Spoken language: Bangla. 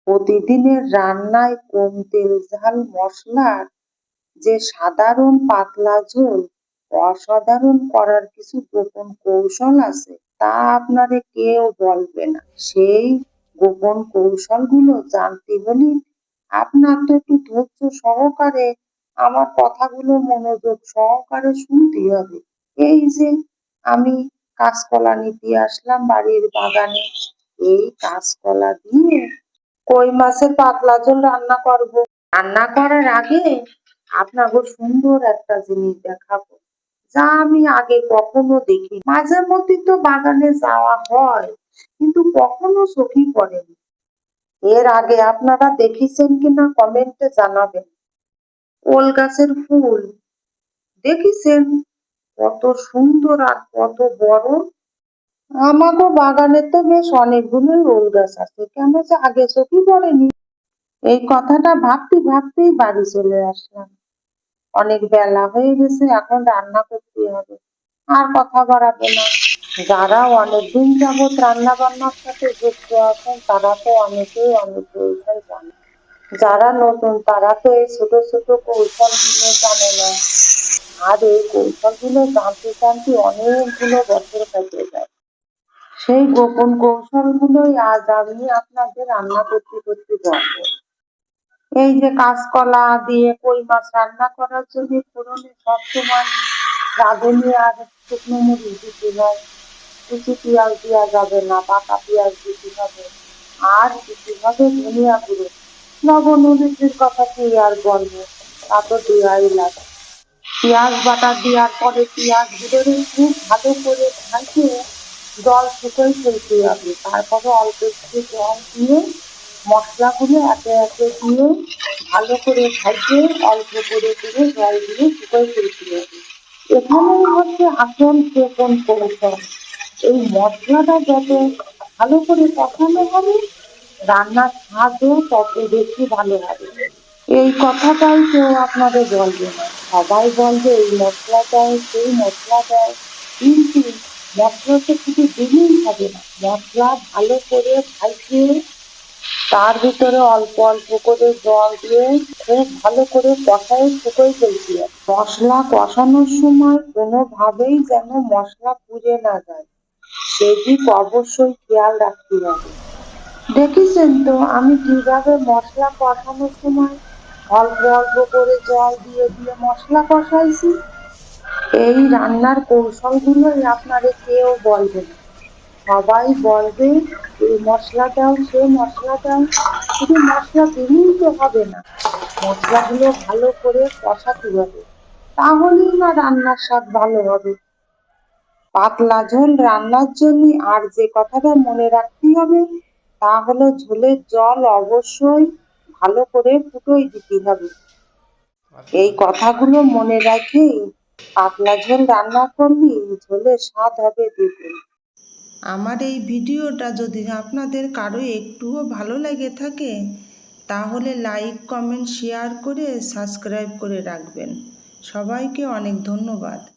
প্রতিদিনের রান্নায় কম তেল ঝাল মশলার যে সাধারণ পাতলা ঝোল অসাধারণ করার কিছু গোপন কৌশল আছে, তা আপনারে কেউ বলবে না। সেই গোপন কৌশলগুলো জানতে হলে আপনার তো একটু ধৈর্য সহকারে আমার কথাগুলো মনোযোগ সহকারে শুনতেই হবে। এই যে আমি কাঁচকলা নিতে আসলাম বাড়ির বাগানে, এই কাঁচকলা দিয়ে কই মাছের পাতলা ঝোল রান্না করব। রান্না করার আগে আপনাকে সুন্দর একটা জিনিস দেখাবো, যা আমি আগে কখনো দেখিনি। মাঝে মধ্যে তো বাগানে যাওয়া হয়, কিন্তু কখনো চোখে পড়েনি। এর আগে আপনারা দেখেছেন কিনা কমেন্টে জানাবেন। ওল গাছের ফুল দেখেছেন কত সুন্দর আর কত বড়। আমাগো বাগানে তো বেশ অনেকগুলো ওল গাছ আছে, কেন যে আগে চোখে পড়েনি। এই কথাটা ভাবতে ভাবতেই বাড়ি চলে আসলাম। অনেক বেলা হয়ে গেছে, এখন রান্না করতে হবে। আর কথা বাড়াবো না। যারা অনেকদিন যাবৎ রান্না বান্নার সাথে যুক্ত আছেন তারা তো অনেকেই অনেক কৌশল জানে। যারা নতুন তারা তো এই ছোট ছোট কৌশলগুলো জানে না। আর এই কৌশলগুলো জানতে জানতে অনেকগুলো বছর কেটে যায়। সেই গোপন কৌশলগুলোই আজ আমি আপনাদের রান্না করতে করতে বলবো। এই যে কাঁচকলা দিয়ে কই মাছ রান্না করার জন্য ফোড়নে সবসময় রাঁধুনি আর শুকনো মরিচ দিতে হয়। কুচি পেঁয়াজ দেওয়া যাবে না, পাকা পেঁয়াজ দিতে হবে। আর দিতে হবে ধনিয়া গুঁড়ো। লবণ হলুদের কথা কি আর বলবো, তা তো দেওয়াই লাগে। পেঁয়াজ বাটা দেওয়ার পরে পেঁয়াজ গুঁড়ো খুব ভালো করে ভাজে জল শুকিয়ে ফেলতে হবে। তারপরে অল্প একটু জল দিয়ে মশলাগুলো একে একে দিয়ে ভালো করে ভাজে অল্প করে জল দিয়ে শুকিয়ে ফেলতে হবে। এখানেই হচ্ছে আসল গোপন কৌশল। এই মশলাটা যত ভালো করে কষানো হবে, রান্নার স্বাদও তত বেশি ভালো হবে। এই কথাটাই কেউ আপনাদের বলবে না। সবাই বলবে এই মশলা দেয় সেই মশলা দেয়, কিন্তু মশলা তো শুধু দিলেই হবে না। মশলা ভালো করে ভাজিয়ে তার ভিতরে অল্প অল্প করে জল দিয়ে খুব ভালো করে কষায় শুকিয়ে ফেলতে হবে। মশলা কষানোর সময় কোনোভাবেই যেন মশলা পুড়ে না যায়, সেদিক অবশ্যই খেয়াল রাখতে হবে। দেখেছেন তো আমি কিভাবে মশলা কষানোর সময় অল্প অল্প করে জল দিয়ে দিয়ে মশলা কষাইছি। এই রান্নার কৌশলগুলোই আপনারে কেউ বলবে না। সবাই বলবে এই মশলা দাও সে মশলা দাও, শুধু মশলা দিলেই তো হবে না, মশলাগুলো ভালো করে কষাতে হবে, তাহলেই না রান্নার স্বাদ ভালো হবে। পাতলা ঝোল রান্নার জন্য আর যে কথাটা মনে রাখতে হবে তা হলো ঝোলের জল অবশ্যই ভালো করে ফুটিয়ে দিতে হবে। এই কথাগুলো মনে রাখেই পাতলা ঝোল রান্না করলে ঝোলের স্বাদ হবে দ্বিগুণ। আমার এই ভিডিওটা যদি আপনাদের কারো একটুও ভালো লেগে থাকে তাহলে লাইক কমেন্ট শেয়ার করে সাবস্ক্রাইব করে রাখবেন। সবাইকে অনেক ধন্যবাদ।